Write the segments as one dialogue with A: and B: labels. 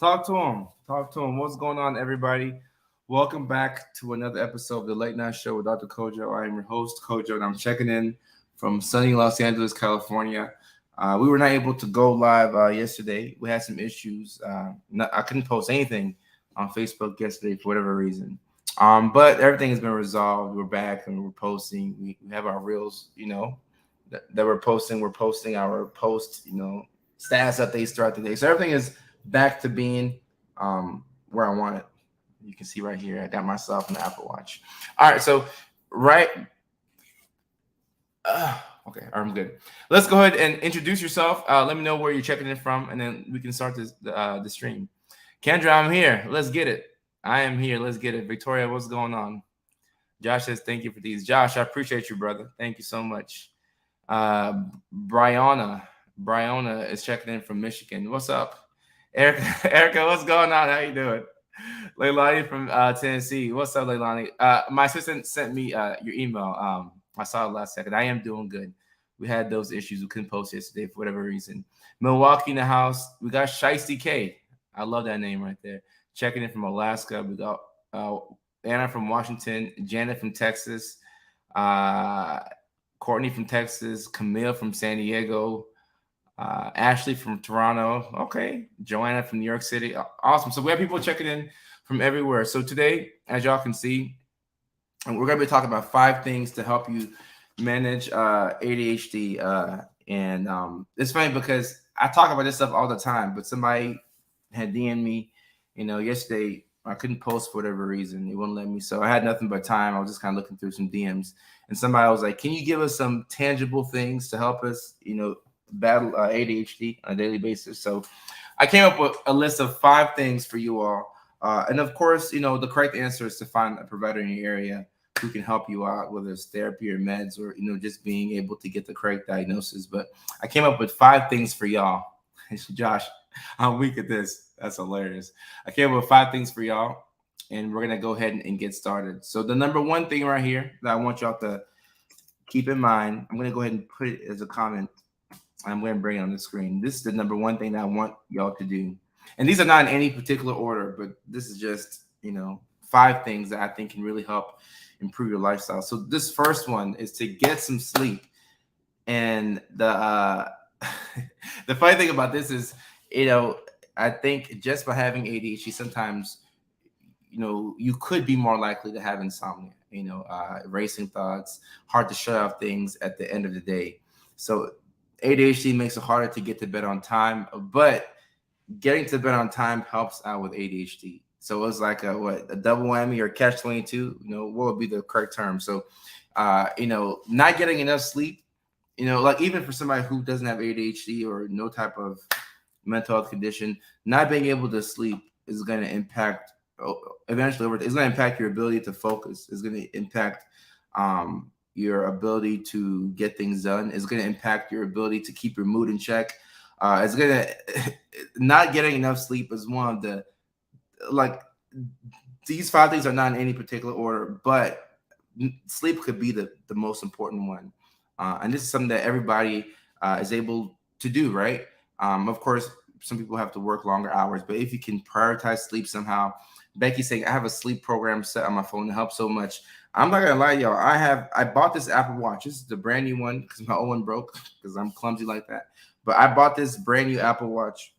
A: Talk to him. Talk to him. What's going on, everybody? Welcome back to another episode of the Late Night Show with Dr. Kojo. I am your host, Kojo, and I'm checking in from sunny Los Angeles, California. We were not able to go live yesterday. We had some issues. I couldn't post anything on Facebook yesterday for whatever reason. But everything has been resolved. We're back and we're posting. We have our reels, that we're posting. We're posting our post, status updates throughout the day. So everything is back to being where I want it. You can see right here, I got myself an Apple Watch. All right, so right. Okay, I'm good. Let's go ahead and introduce yourself. Let me know where you're checking in from, and then we can start the stream. Kendra, I'm here. Let's get it. I am here. Let's get it. Victoria, what's going on? Josh says, thank you for these. Josh, I appreciate you, brother. Thank you so much. Brianna is checking in from Michigan. What's up? Erica, what's going on? How you doing? Leilani from Tennessee. What's up, Leilani? My assistant sent me your email. I saw it last second. I am doing good. We had those issues. We couldn't post yesterday for whatever reason. Milwaukee in the house. We got Shiesty K. I love that name right there. Checking in from Alaska. We got Anna from Washington. Janet from Texas. Courtney from Texas. Camille from San Diego. Ashley from Toronto. Okay. Joanna from New York City. Awesome. So we have people checking in from everywhere. So today, as y'all can see, we're going to be talking about 5 things to help you manage ADHD. And it's funny because I talk about this stuff all the time, but somebody had DM'd me, yesterday. I couldn't post for whatever reason. It wouldn't let me. So I had nothing but time. I was just kind of looking through some DMs. And somebody was like, can you give us some tangible things to help us, battle ADHD on a daily basis? So I came up with a list of 5 things for you all. And of course, the correct answer is to find a provider in your area who can help you out, whether it's therapy or meds or, just being able to get the correct diagnosis. But I came up with 5 things for y'all. Josh, I'm weak at this. That's hilarious. I came up with 5 things for y'all, and we're going to go ahead and get started. So the number 1 thing right here that I want y'all to keep in mind, I'm going to go ahead and put it as a comment. I'm going to bring it on the screen. This is the number 1 thing that I want y'all to do. And these are not in any particular order, but this is just, 5 things that I think can really help improve your lifestyle. So this first one is to get some sleep. And the the funny thing about this is, I think just by having ADHD, sometimes, you could be more likely to have insomnia, racing thoughts, hard to shut off things at the end of the day. So ADHD makes it harder to get to bed on time, but getting to bed on time helps out with ADHD. So it's like a double whammy or catch 22, what would be the correct term? So, not getting enough sleep, like even for somebody who doesn't have ADHD or no type of mental health condition, not being able to sleep is going to impact eventually it's going to impact your ability to focus. It's going to impact your ability to get things done. It's going to impact your ability to keep your mood in check. It's going to not getting enough sleep is one of the, these 5 things are not in any particular order, but sleep could be the most important one. And this is something that everybody is able to do, right? Of course, some people have to work longer hours, but if you can prioritize sleep somehow. Becky's saying, I have a sleep program set on my phone to help so much. I'm not going to lie to y'all. I bought this Apple Watch. This is the brand new one because my old one broke because I'm clumsy like that. But I bought this brand new Apple Watch.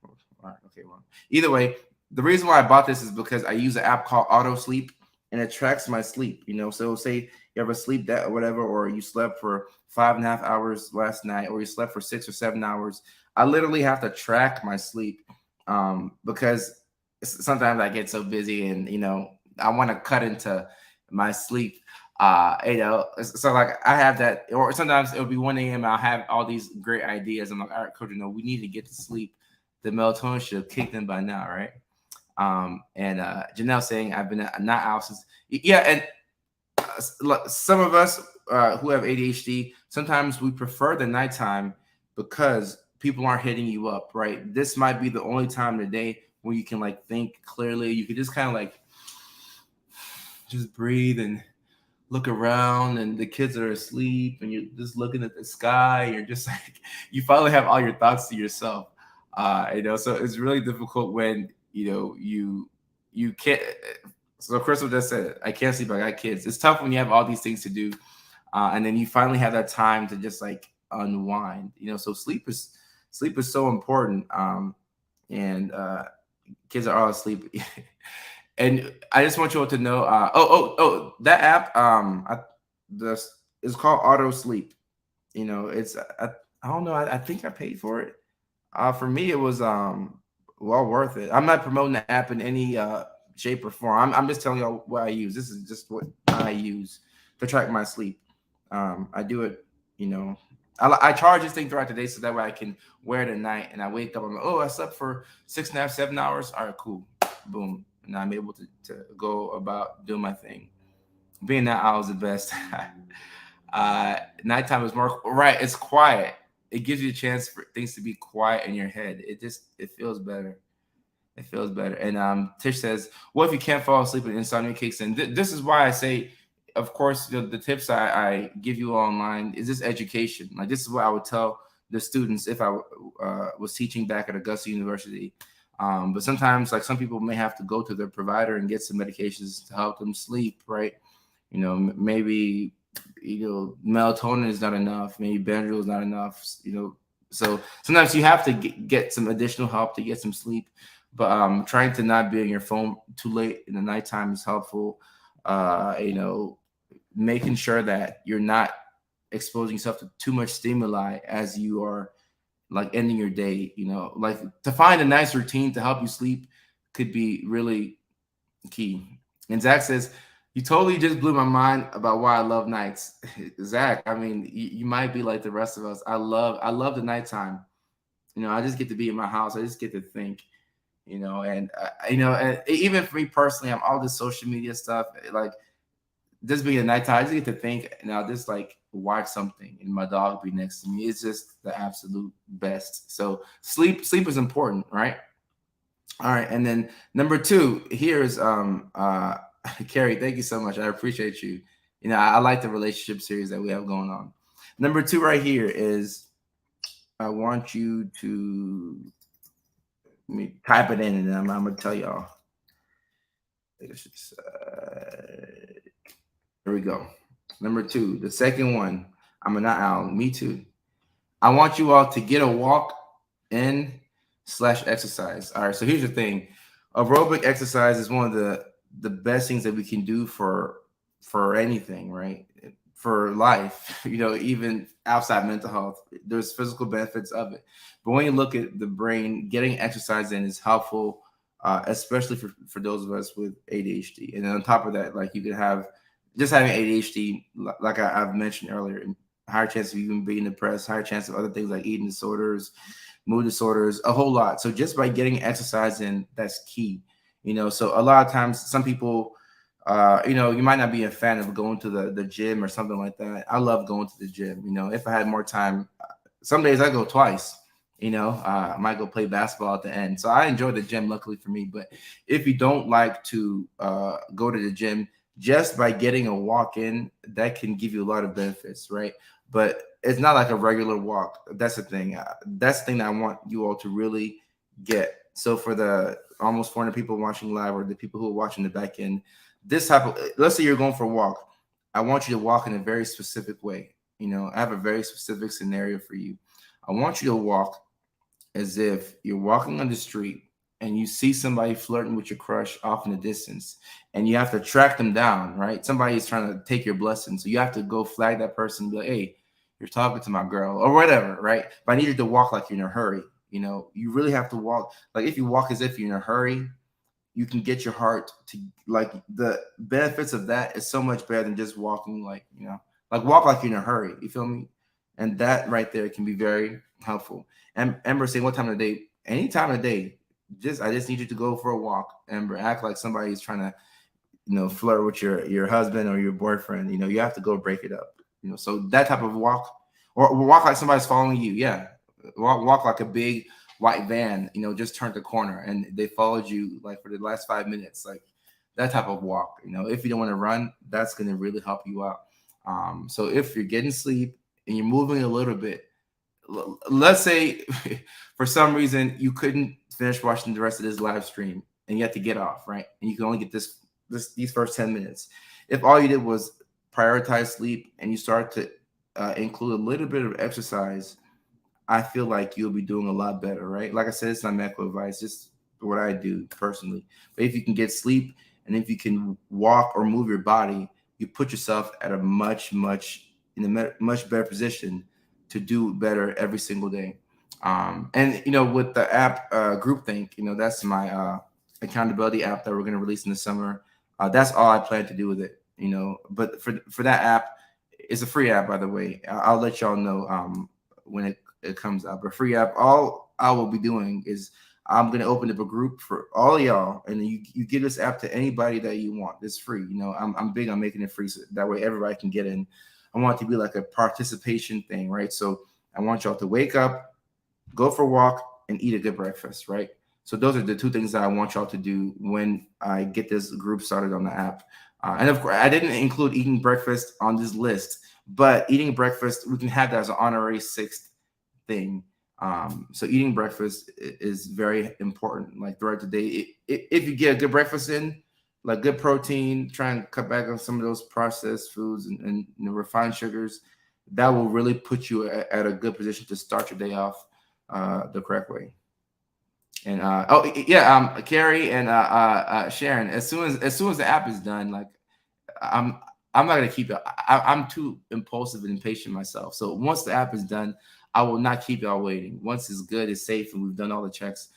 A: All right, okay, well, either way, the reason why I bought this is because I use an app called Auto Sleep, and it tracks my sleep. So say you have a sleep debt or whatever, or you slept for 5.5 hours last night, or you slept for 6 or 7 hours. I literally have to track my sleep because sometimes I get so busy and I want to cut into my sleep. So like I have that, or sometimes it'll be 1 a.m. I'll have all these great ideas. I'm like, all right, coach, we need to get to sleep. The melatonin should have kicked in by now, right? And Janelle saying I've been not out since, and some of us who have ADHD, sometimes we prefer the nighttime because people aren't hitting you up, right? This might be the only time of the day where you can think clearly. You can just kind of just breathe and look around, and the kids are asleep and you're just looking at the sky. You're just you finally have all your thoughts to yourself. So it's really difficult when you can't. So Crystal just said, I can't sleep. I got kids. It's tough when you have all these things to do, and then you finally have that time to just like unwind. So sleep is so important. And kids are all asleep. And I just want you all to know. That app. The it's called Auto Sleep. It's I don't know. I think I paid for it. For me, it was well worth it. I'm not promoting the app in any shape or form. I'm just telling y'all what I use. This is just what I use to track my sleep. I do it. You know, I charge this thing throughout the day so that way I can wear it at night and I wake up. I'm like, oh, I slept for 6.5, 7 hours. All right, cool, boom, and I'm able to go about doing my thing. Being that I was the best. Nighttime is more right. It's quiet. It gives you a chance for things to be quiet in your head. It feels better. It feels better. And Tish says, "What if you can't fall asleep and insomnia kicks in?" This is why I say, of course, the tips I give you online is this education. Like this is what I would tell the students if I was teaching back at Augusta University. But sometimes, like some people may have to go to their provider and get some medications to help them sleep. Right? Maybe melatonin is not enough. Maybe Benadryl is not enough. So sometimes you have to get some additional help to get some sleep. But trying to not be on your phone too late in the nighttime is helpful. Making sure that you're not exposing yourself to too much stimuli as you are like ending your day. Like to find a nice routine to help you sleep could be really key. And Zach says, you totally just blew my mind about why I love nights. Zach, I mean, you might be like the rest of us. I love the nighttime. I just get to be in my house. I just get to think. And even for me personally, I'm all this social media stuff. Like this being a nighttime, I just get to think, and I'll just like watch something, and my dog be next to me. It's just the absolute best. So sleep is important, right? All right, and then number two, here's Carrie. Thank you so much. I appreciate you. I like the relationship series that we have going on. Number two, right here is I want you to let me type it in, and then I'm gonna tell y'all. Here we go. Number two, the second one. I'm not Al. Me too. I want you all to get a walk in / exercise. All right. So here's the thing. Aerobic exercise is one of the best things that we can do for anything, right? For life, even outside mental health. There's physical benefits of it. But when you look at the brain, getting exercise in is helpful, especially for those of us with ADHD. And then on top of that, like you could have just having ADHD, like I've mentioned earlier, higher chance of even being depressed, higher chance of other things like eating disorders, mood disorders, a whole lot. So just by getting exercise in, that's key. So a lot of times some people, you might not be a fan of going to the gym or something like that. I love going to the gym. If I had more time, some days I go twice. I might go play basketball at the end. So I enjoy the gym, luckily for me. But if you don't like to go to the gym, just by getting a walk in, that can give you a lot of benefits, right? But it's not like a regular walk. That's the thing. That's the thing that I want you all to really get. So for the almost 400 people watching live or the people who are watching the back end, this type of, let's say you're going for a walk. I want you to walk in a very specific way. I have a very specific scenario for you. I want you to walk as if you're walking on the street and you see somebody flirting with your crush off in the distance and you have to track them down, right? Somebody is trying to take your blessing. So you have to go flag that person and be like, hey, you're talking to my girl or whatever, right? But I need you to walk like you're in a hurry. You really have to walk. Like if you walk as if you're in a hurry, you can get your heart to, like, the benefits of that is so much better than just walking like walk like you're in a hurry. You feel me? And that right there can be very helpful. And Ember saying, what time of the day? Any time of the day. I just need you to go for a walk, Ember. Act like somebody's trying to, flirt with your husband or your boyfriend. You have to go break it up. So that type of walk, or walk like somebody's following you. Yeah, walk like a big white van. Just turned the corner and they followed you like for the last 5 minutes. Like that type of walk. If you don't want to run, that's going to really help you out. So if you're getting sleep and you're moving a little bit, let's say for some reason you couldn't finish watching the rest of this live stream and you have to get off, right? And you can only get these first 10 minutes. If all you did was prioritize sleep and you start to include a little bit of exercise, I feel like you'll be doing a lot better, right? Like I said, it's not medical advice, just what I do personally. But if you can get sleep and if you can walk or move your body, you put yourself at a much better position to do better every single day. And with the app Groupthink, that's my accountability app that we're going to release in the summer. That's all I plan to do with it. But for that app, it's a free app, by the way. I'll let y'all know when it comes out. But free app, all I will be doing is I'm going to open up a group for all of y'all, and you give this app to anybody that you want. It's free. I'm big on making it free, so that way everybody can get in. I want it to be like a participation thing, right? So I want y'all to wake up, go for a walk, and eat a good breakfast, right? So those are the two things that I want y'all to do when I get this group started on the app. And of course, I didn't include eating breakfast on this list, but eating breakfast, we can have that as an honorary sixth thing. So eating breakfast is very important, like throughout the day. If you get a good breakfast in, like good protein, try and cut back on some of those processed foods and refined sugars, that will really put you at a good position to start your day off the correct way. And Carrie and Sharon, as soon as the app is done, like I'm I'm not gonna keep it. I'm too impulsive and impatient myself. So once the app is done, I will not keep y'all waiting. Once it's good, it's safe, and we've done all the checks,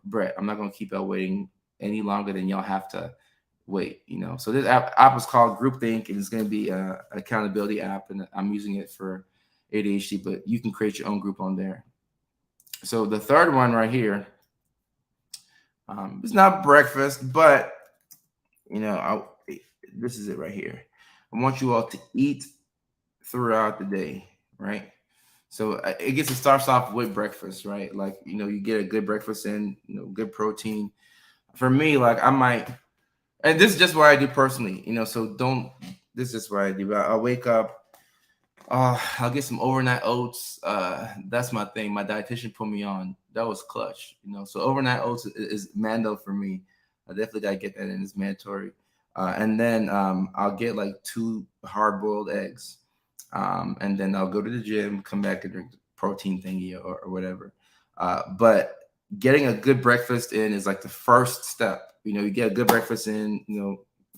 A: Brett, I'm not gonna keep y'all waiting any longer than y'all have to wait. So this app is called Groupthink, and it's gonna be an accountability app, and I'm using it for ADHD. But you can create your own group on there. So the third one right here, it's not breakfast, but this is it right here. I want you all to eat throughout the day, right? So it starts off with breakfast, right? Like, you get a good breakfast in, good protein. For me, like I might, and this is just what I do personally, so this is what I do. I'll wake up, I'll get some overnight oats. That's my thing. My dietitian put me on. That was clutch, so overnight oats is mando for me. I definitely got to get that in. It's mandatory. And then I'll get like 2 hard-boiled eggs. And then I'll go to the gym, come back and drink the protein thingy or whatever. But getting a good breakfast in is like the first step. You get a good breakfast in,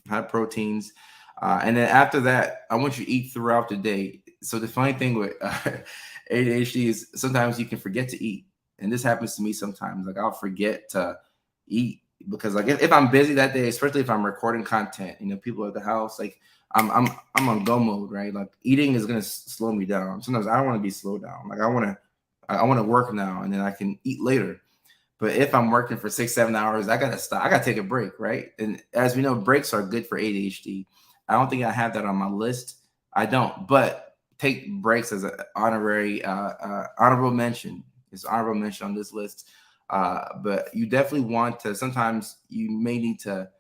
A: high proteins. And then after that, I want you to eat throughout the day. So the funny thing with ADHD is sometimes you can forget to eat. And this happens to me sometimes. Like I'll forget to eat because like if I'm busy that day, especially if I'm recording content, people at the house, like I'm on go mode, right? Like eating is gonna slow me down. Sometimes I don't want to be slowed down. Like I want to work now and then I can eat later. But if I'm working for 6-7 hours, I gotta stop. I gotta take a break, right? And as we know, breaks are good for ADHD. I don't think I have that on my list. I don't, but take breaks as an honorable mention. It's honorable mention on this list. But you definitely want to. Sometimes you may need to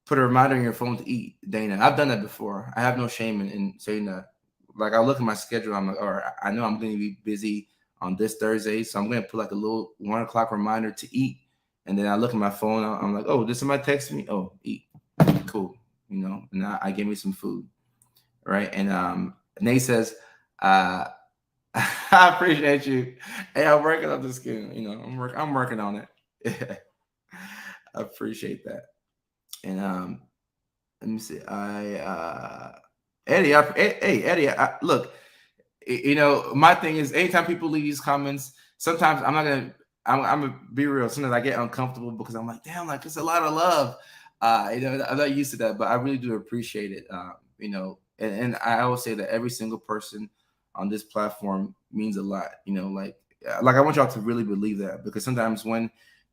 A: put a reminder on your phone to eat, Dana. I've done that before. I have no shame in saying that. Like I look at my schedule, I'm like, all right, I know I'm going to be busy on this Thursday, so I'm going to put like a little 1 o'clock reminder to eat. And then I look at my phone, I'm like, oh, did somebody text me? Oh, eat. Cool. And I give me some food. Right. And Nate says, I appreciate you. Hey, I'm working on the skin. I'm working on it. I appreciate that. And let me see. Eddie, hey Eddie, look. My thing is, anytime people leave these comments, sometimes I'm not gonna. I'm gonna be real. Sometimes I get uncomfortable because I'm like, damn, like it's a lot of love. I'm not used to that, but I really do appreciate it. And I always say that every single person on this platform means a lot. Like I want y'all to really believe that, because sometimes when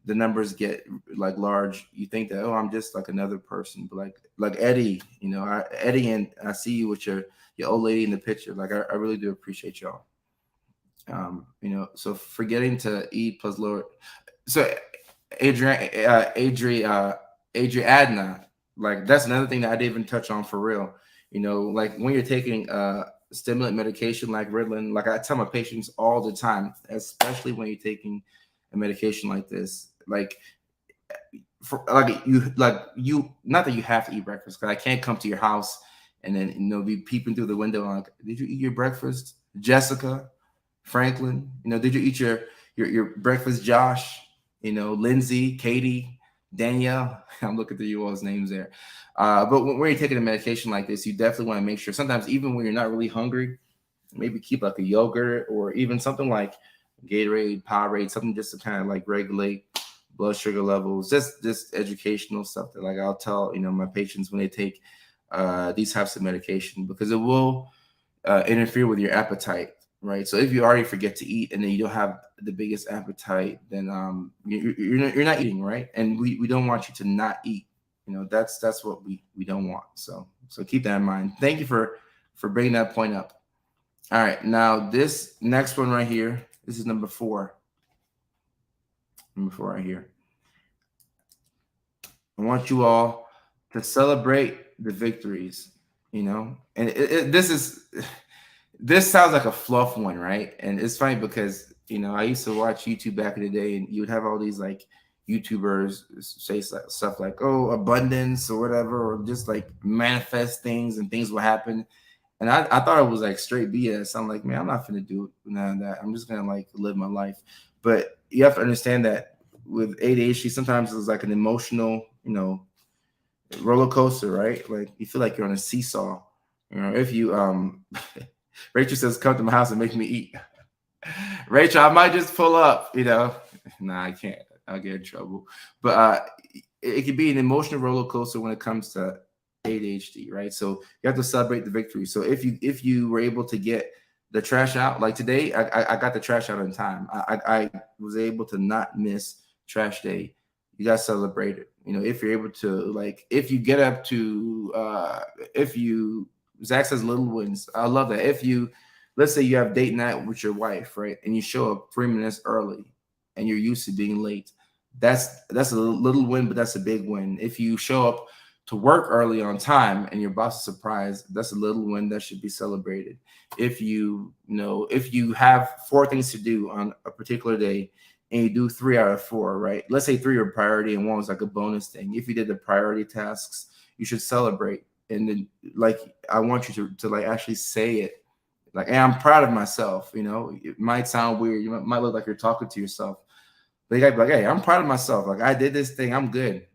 A: the numbers get like large, you think that, oh, I'm just like another person. But like Eddie, Eddie, and I see you with your old lady in the picture. Like I really do appreciate y'all. So forgetting to eat plus lower. So Adriana, like that's another thing that I didn't even touch on for real. Like when you're taking stimulant medication like Ritalin. Like I tell my patients all the time, especially when you're taking a medication like this, for like you not that you have to eat breakfast, because I can't come to your house and then be peeping through the window like, did you eat your breakfast, Jessica, Franklin? Did you eat your breakfast, Josh? Lindsay, Katie, Danielle. I'm looking through you all's names there. But when you're taking a medication like this, you definitely want to make sure. Sometimes even when you're not really hungry, maybe keep like a yogurt or even something like Gatorade, Powerade, something just to kind of like regulate blood sugar levels. Just educational stuff that like I'll tell my patients when they take these types of medication, because it will interfere with your appetite, right? So if you already forget to eat and then you don't have the biggest appetite, then you're not eating, right? And we don't want you to not eat. That's what we don't want. So keep that in mind. Thank you for bringing that point up. All right, now this next one right here, this is number 4. Number 4 right here. I want you all to celebrate the victories, and this sounds like a fluff one, right? And it's funny because I used to watch YouTube back in the day, and you would have all these like YouTubers say stuff like, oh, abundance or whatever, or just like manifest things and things will happen. And I thought it was like straight BS. I'm like, man, I'm not gonna do none of that. I'm just gonna like live my life. But you have to understand that with ADHD, sometimes it's like an emotional, roller coaster, right? Like you feel like you're on a seesaw. If you Rachel says, come to my house and make me eat. Rachel, I might just pull up, Nah, I can't. I'll get in trouble. But it could be an emotional roller coaster when it comes to ADHD, right? So you have to celebrate the victory. So if you were able to get the trash out, like today, I got the trash out on time. I was able to not miss trash day. You got to celebrate it. If you're able to, like, if you get up to, Zach says little wins. I love that. Let's say you have date night with your wife, right? And you show up 3 minutes early and you're used to being late. That's a little win, but that's a big win. If you show up to work early on time and your boss is surprised, that's a little win that should be celebrated. If you have 4 things to do on a particular day and you do 3 out of 4, right? Let's say 3 are priority and 1 was like a bonus thing. If you did the priority tasks, you should celebrate. And then like, I want you to like actually say it. Like, hey, I'm proud of myself. It might sound weird. You might look like you're talking to yourself. But you gotta be like, hey, I'm proud of myself. Like I did this thing. I'm good.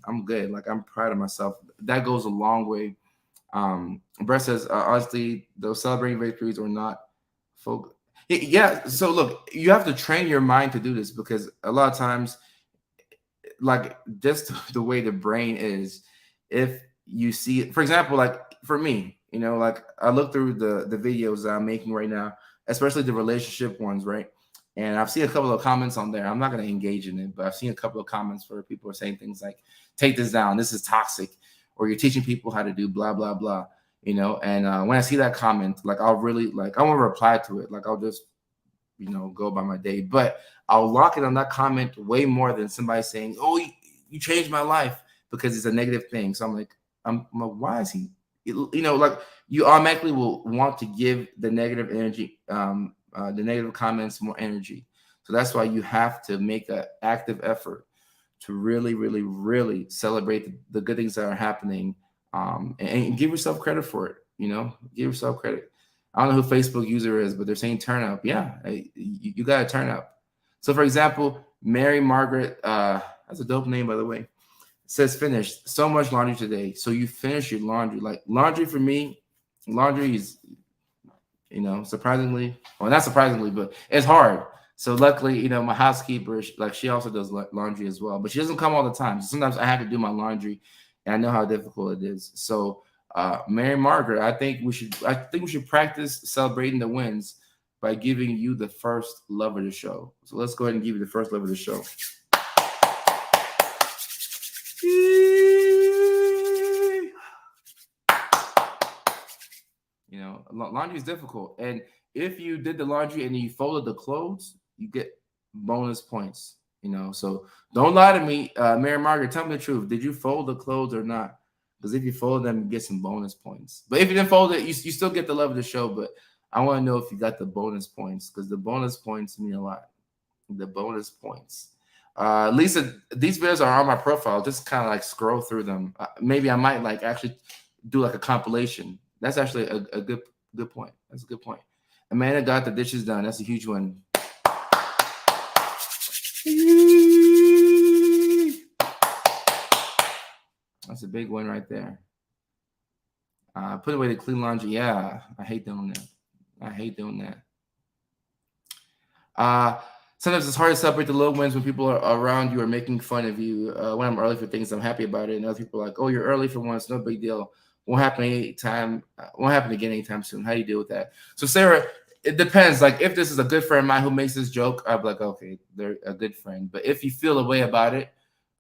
A: Like I'm proud of myself. That goes a long way. Brett says, honestly, those celebrating victories or not, folk. Yeah. So look, you have to train your mind to do this, because a lot of times, like just the way the brain is, if you see it, for example, like for me, like I look through the videos that I'm making right now, especially the relationship ones, right? And I've seen a couple of comments on there. I'm not going to engage in it, but I've seen a couple of comments where people are saying things like, take this down, this is toxic, or you're teaching people how to do blah, blah, blah, and when I see that comment, like I'll really like, I won't reply to it. Like I'll just, go by my day, but I'll lock it on that comment way more than somebody saying, oh, you changed my life, because it's a negative thing. So I'm like, why is he, like you automatically will want to give the negative energy, the negative comments more energy. So that's why you have to make an active effort to really, really, really celebrate the good things that are happening, and give yourself credit for it. Give yourself credit. I don't know who Facebook user is, but they're saying turn up. Yeah, you got to turn up. So, for example, Mary Margaret, that's a dope name, by the way, says finished. So much laundry today. So you finish your laundry. Like laundry for me, laundry is, surprisingly, well, not surprisingly, but it's hard. So luckily, my housekeeper, she also does laundry as well, but she doesn't come all the time. So sometimes I have to do my laundry, and I know how difficult it is. So, Mary Margaret, I think we should practice celebrating the wins by giving you the first love of the show. So let's go ahead and give you the first love of the show. Laundry is difficult, and if you did the laundry and you folded the clothes, you get bonus points. So don't lie to me, Mary Margaret. Tell me the truth. Did you fold the clothes or not? Because if you fold them, you get some bonus points. But if you didn't fold it, you still get the love of the show. But I want to know if you got the bonus points, because the bonus points mean a lot. The bonus points. Lisa, these videos are on my profile. Just kind of like scroll through them. Maybe I might like actually do like a compilation. That's actually a good point. That's a good point. Amanda got the dishes done. That's a huge one. That's a big one right there. Put away the clean laundry. Yeah, I hate doing that. I hate doing that. Sometimes it's hard to separate the little wins when people are around you or making fun of you. When I'm early for things, I'm happy about it, and other people are like, "Oh, you're early for once, no big deal. Won't happen anytime. Won't happen again anytime soon." How do you deal with that? So, Sarah, it depends. Like, if this is a good friend of mine who makes this joke, I'd be like, "Okay, they're a good friend." But if you feel a way about it,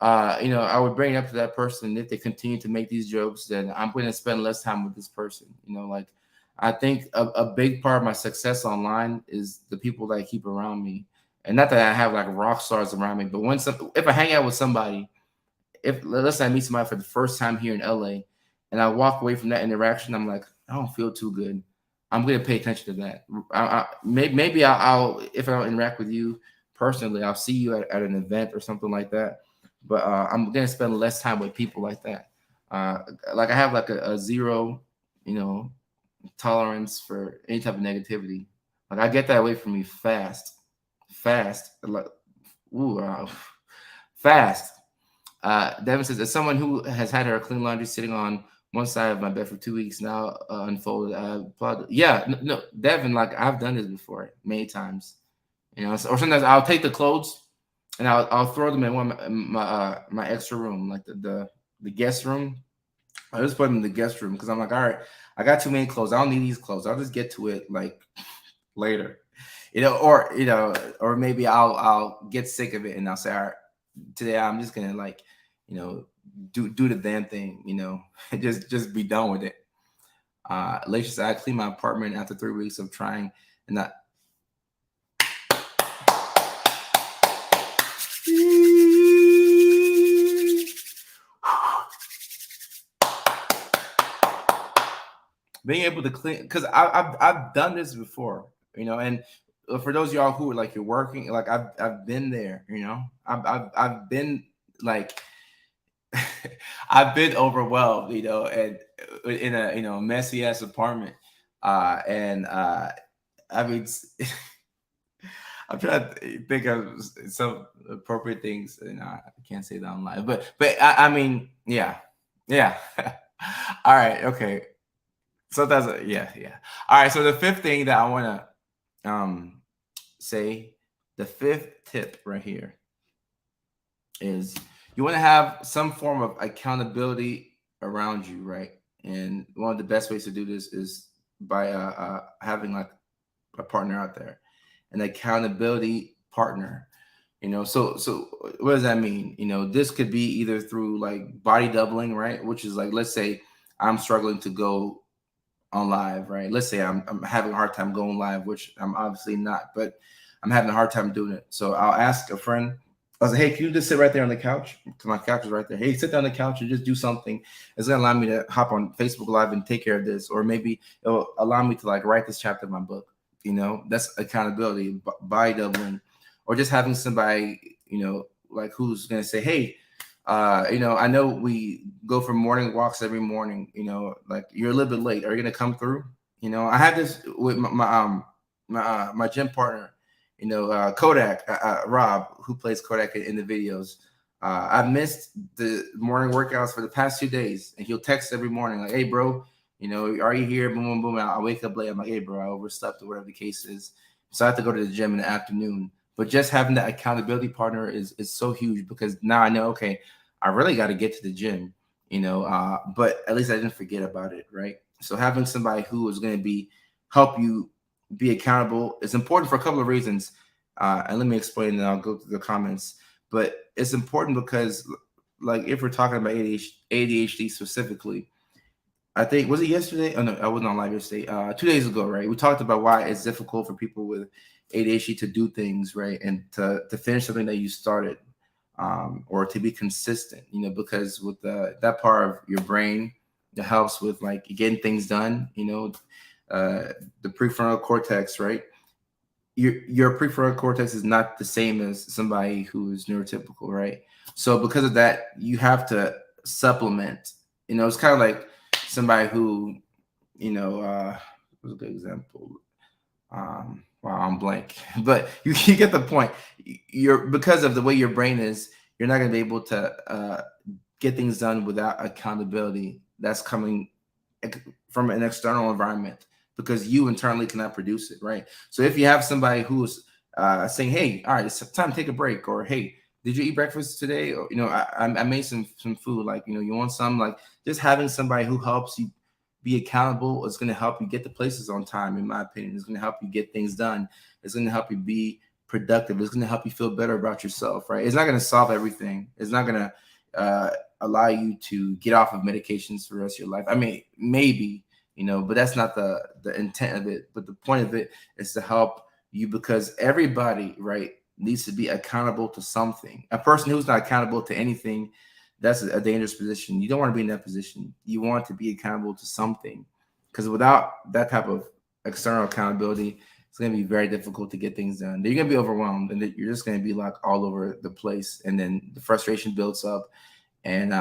A: I would bring it up to that person. If they continue to make these jokes, then I'm going to spend less time with this person. Like I think a big part of my success online is the people that I keep around me. And not that I have like rock stars around me, but if I hang out with somebody, if let's say I meet somebody for the first time here in LA, and I walk away from that interaction, I'm like, I don't feel too good. I'm going to pay attention to that. Maybe I'll if I don't interact with you personally, I'll see you at an event or something like that. But I'm going to spend less time with people like that. Like I have like a zero, tolerance for any type of negativity. Like I get that away from me fast. Like fast. Devin says, as someone who has had her clean laundry sitting on one side of my bed for 2 weeks now, unfolded. Yeah, no, Devin, like I've done this before many times. Or sometimes I'll take the clothes and I'll throw them in my extra room, like the guest room. I just put them in the guest room because I'm like, all right, I got too many clothes. I don't need these clothes. I'll just get to it like later, or maybe I'll get sick of it and I'll say, all right, today I'm just gonna like, do the damn thing, just be done with it. Lacia said, I cleaned my apartment after 3 weeks of trying and not. Being able to clean, because I've done this before, and for those of y'all who are like you're working, like I've been there, I've been like I've been overwhelmed, and in a messy ass apartment, and I mean, I'm trying to think of some appropriate things, and I can't say that online, but I mean, yeah. All right, okay. So yeah. All right. So the fifth thing that I want to say, the fifth tip right here is you want to have some form of accountability around you, right? And one of the best ways to do this is by having like a partner out there, an accountability partner. So what does that mean? This could be either through like body doubling, right? Which is like, let's say I'm struggling to go on live, right? Let's say I'm having a hard time going live, which I'm obviously not, but I'm having a hard time doing it. So I'll ask a friend. I was like, hey, can you just sit right there on the couch? Because my couch is right there. Hey, sit down on the couch and just do something. It's gonna allow me to hop on Facebook Live and take care of this, or maybe it'll allow me to like write this chapter of my book. That's accountability, body doubling, or just having somebody, like who's gonna say, hey, I know we go for morning walks every morning, like you're a little bit late. Are you gonna come through? I had this with my gym partner, Kodak, Rob, who plays Kodak in the videos. I missed the morning workouts for the past 2 days, and he'll text every morning like, hey, bro, are you here? Boom, boom, boom. I wake up late. I'm like, hey, bro, I overslept or whatever the case is. So I have to go to the gym in the afternoon. But just having that accountability partner is so huge, because now I know, okay, I really got to get to the gym, but at least I didn't forget about it, right? So having somebody who is going to help you be accountable is important for a couple of reasons. And let me explain, and I'll go to the comments. But it's important because, like, if we're talking about ADHD specifically, I think, was it yesterday? Oh, no, I wasn't on live yesterday. 2 days ago, right? We talked about why it's difficult for people with ADHD to do things, right? And to finish something that you started, or to be consistent, because with that part of your brain that helps with like getting things done, uh, the prefrontal cortex, right? Your prefrontal cortex is not the same as somebody who is neurotypical, right? So because of that, you have to supplement. It's kind of like somebody who, what's a good example? Wow, I'm blank, but you get the point. You're because of the way your brain is, you're not going to be able to get things done without accountability that's coming from an external environment, because you internally cannot produce it, right? So if you have somebody who's saying, "Hey, all right, it's time to take a break," or "Hey, did you eat breakfast today?" Or I made some food, like you want some, like just having somebody who helps you be accountable is going to help you get to places on time. In my opinion, it's going to help you get things done. It's going to help you be productive. It's going to help you feel better about yourself, right? It's not going to solve everything. It's not going to allow you to get off of medications for the rest of your life. I mean, maybe, but that's not the intent of it. But the point of it is to help you, because everybody, right, needs to be accountable to something. A person who's not accountable to anything, that's a dangerous position. You don't want to be in that position. You want to be accountable to something, because without that type of external accountability, it's going to be very difficult to get things done. You're going to be overwhelmed, and you're just going to be like all over the place, and then the frustration builds up, and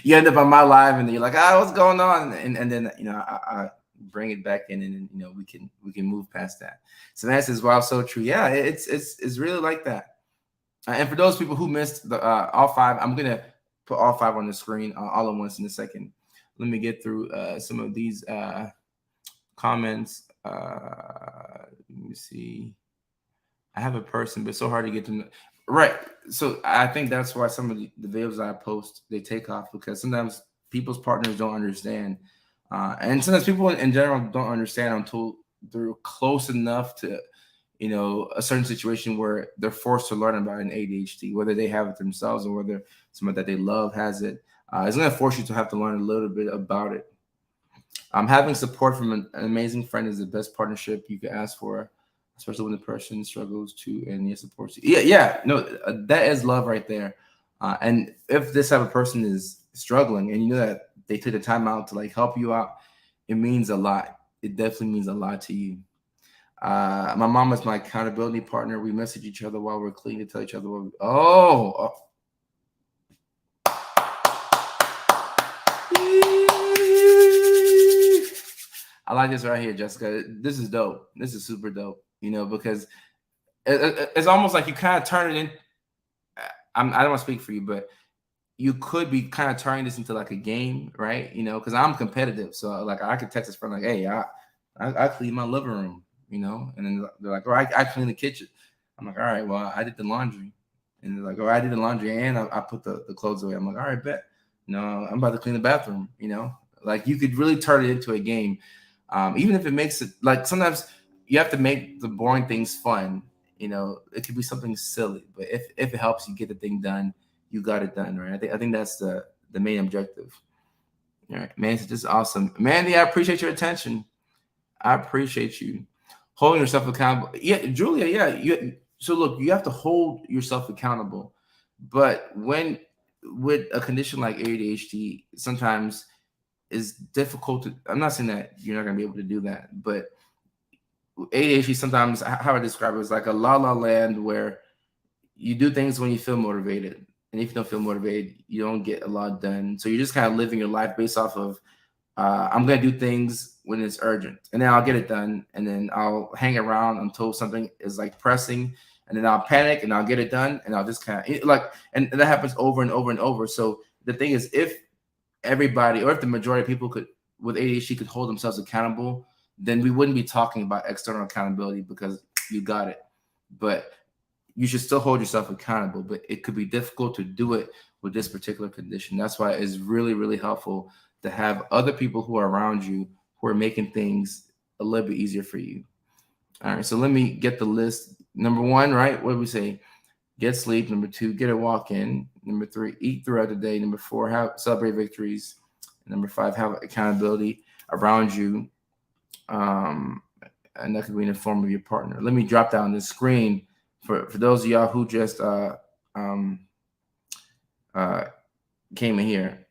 A: you end up on my live, and you're like, what's going on? And then I bring it back in, and then we can move past that. So that's as well, so true. Yeah, it's really like that. And for those people who missed the all five, I'm gonna put all five on the screen all at once in a second. Let me get through some of these comments. Let me see. I have a person, but it's so hard to get to know. Right. So I think that's why some of the videos I post, they take off, because sometimes people's partners don't understand. And sometimes people in general don't understand until they're close enough to, a certain situation where they're forced to learn about an ADHD, whether they have it themselves or whether someone that they love has it. It's going to force you to have to learn a little bit about it. Having support from an amazing friend is the best partnership you could ask for, especially when the person struggles to and needs support. Yeah, yeah, no, that is love right there. And if this type of person is struggling, and you know that they took the time out to like help you out, it means a lot. It definitely means a lot to you. My mom is my accountability partner. We message each other while we're cleaning to tell each other what oh. I like this right here, Jessica. This is dope. This is super dope, because it's almost like you kind of turn it in. I don't want to speak for you, but you could be kind of turning this into like a game, right? Because I'm competitive. So like I could text this friend like, "Hey, I clean my living room," and then they're like, "Oh, I clean the kitchen." I'm like, "All right, well, I did the laundry," and they're like, "Oh, I did the laundry and I put the clothes away." I'm like, "All right, bet." No, I'm about to clean the bathroom. Like you could really turn it into a game, even if it makes it like sometimes you have to make the boring things fun. It could be something silly, but if it helps you get the thing done, you got it done, right? I think that's the main objective. All right, man, it's just awesome, Mandy. I appreciate your attention. I appreciate you holding yourself accountable. Yeah, Julia. Yeah, so look, you have to hold yourself accountable, but when with a condition like ADHD, sometimes it's difficult to. I'm not saying that you're not gonna be able to do that, but ADHD sometimes, how I describe it, is like a la la land where you do things when you feel motivated, and if you don't feel motivated, you don't get a lot done. So you're just kind of living your life based off of I'm gonna do things when it's urgent, and then I'll get it done, and then I'll hang around until something is like pressing, and then I'll panic and I'll get it done, and I'll just kind of like, and that happens over and over and over. So the thing is, if everybody, or if the majority of people could with ADHD could hold themselves accountable, then we wouldn't be talking about external accountability, because you got it. But you should still hold yourself accountable, but it could be difficult to do it with this particular condition. That's why it's really, really helpful to have other people who are around you who are making things a little bit easier for you. All right, so let me get the list. Number one, right? What do we say? Get sleep. Number two, get a walk in. Number three, eat throughout the day. Number four, celebrate victories. Number five, have accountability around you. And that could be in the form of your partner. Let me drop down the screen for those of y'all who just came in here.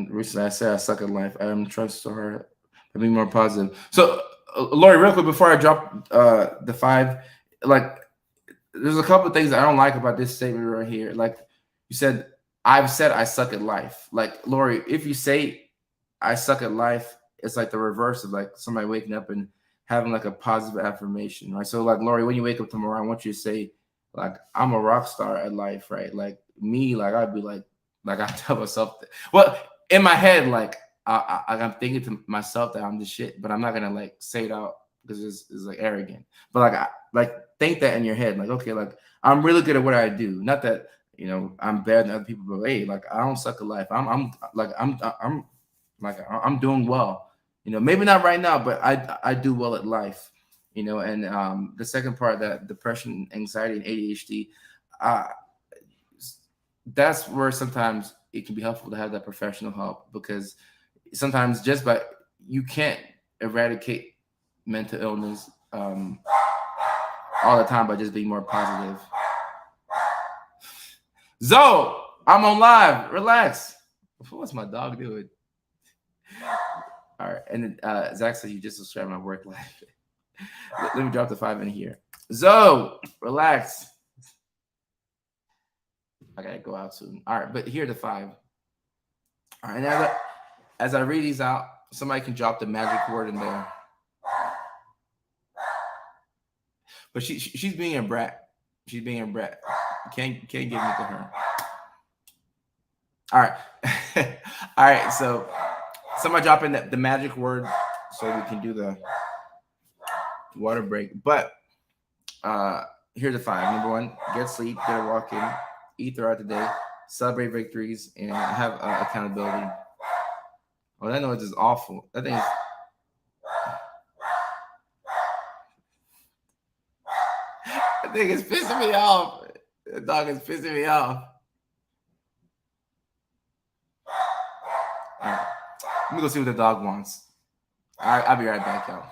A: Recently, I said I suck at life. I am trust so hard and be more positive. So, Lori, real quick before I drop the 5, like there's a couple of things I don't like about this statement right here. Like you said, I've said I suck at life. Like Lori, if you say I suck at life, it's like the reverse of like somebody waking up and having like a positive affirmation, right? So like Lori, when you wake up tomorrow, I want you to say like I'm a rock star at life, right? Like me, like I'd be like I tell myself, well, in my head, like I'm thinking to myself that I'm the shit, but I'm not gonna like say it out because it's like arrogant. But like like think that in your head, like okay, like I'm really good at what I do. Not that I'm better than other people, but hey, like I don't suck at life. I'm like I'm doing well. Maybe not right now, but I do well at life. And the second part, that depression, anxiety, and ADHD, uh, that's where sometimes it can be helpful to have that professional help, because sometimes just by you can't eradicate mental illness all the time by just being more positive. Zoe, I'm on live. Relax. What's my dog doing? All right. And then Zach says you just described my work life. Let me drop the 5 in here. Zoe, relax. I gotta go out soon. All right, but here are the 5. All right, now as I read these out, somebody can drop the magic word in there. But she's being a brat. She's being a brat. Can't give me to her. All right. All right. So somebody drop in the magic word so we can do the water break. But here's the 5. Number 1, get sleep, get a walk in, eat throughout the day, celebrate victories, and have accountability. Oh, that noise is awful. That thing is. That thing is pissing me off. The dog is pissing me off. All right. Let me go see what the dog wants. I'll be right back, y'all.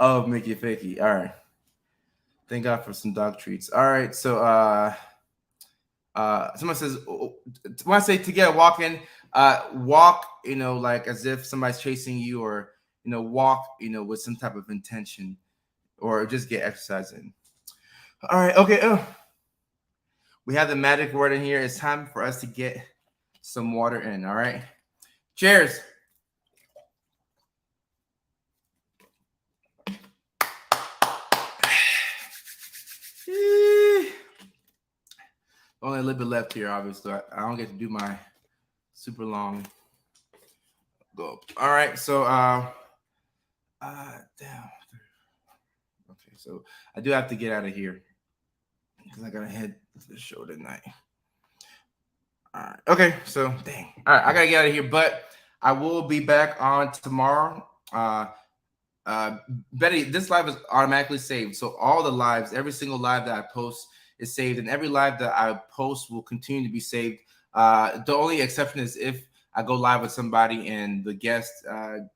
A: Oh, Mickey Fakey. All right. Thank God for some dog treats. All right. So someone says when I say to get a walk in, walk, like as if somebody's chasing you, or walk, with some type of intention, or just get exercise in. All right. Okay. We have the magic word in here. It's time for us to get some water in. All right. Cheers. Only a little bit left here, obviously. I don't get to do my super long go. All right, so damn. Okay, so I do have to get out of here because I gotta head to the show tonight. All right. Okay, so dang. All right, I gotta get out of here, but I will be back on tomorrow. Betty, this live is automatically saved. So all the lives, every single live that I post is saved, and every live that I post will continue to be saved. The only exception is if I go live with somebody and the guest they're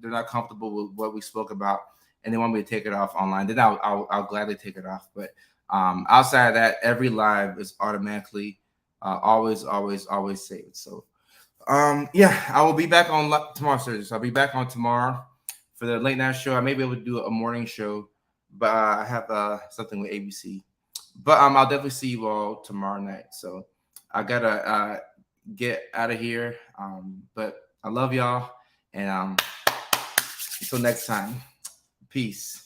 A: not comfortable with what we spoke about and they want me to take it off online, then I'll gladly take it off. But outside of that, every live is automatically always saved. So yeah, I will be back on tomorrow, Thursday. So I'll be back on tomorrow for the late night show. I may be able to do a morning show, but I have something with ABC. But I'll definitely see you all tomorrow night. So I gotta get out of here. But I love y'all, and until next time, peace.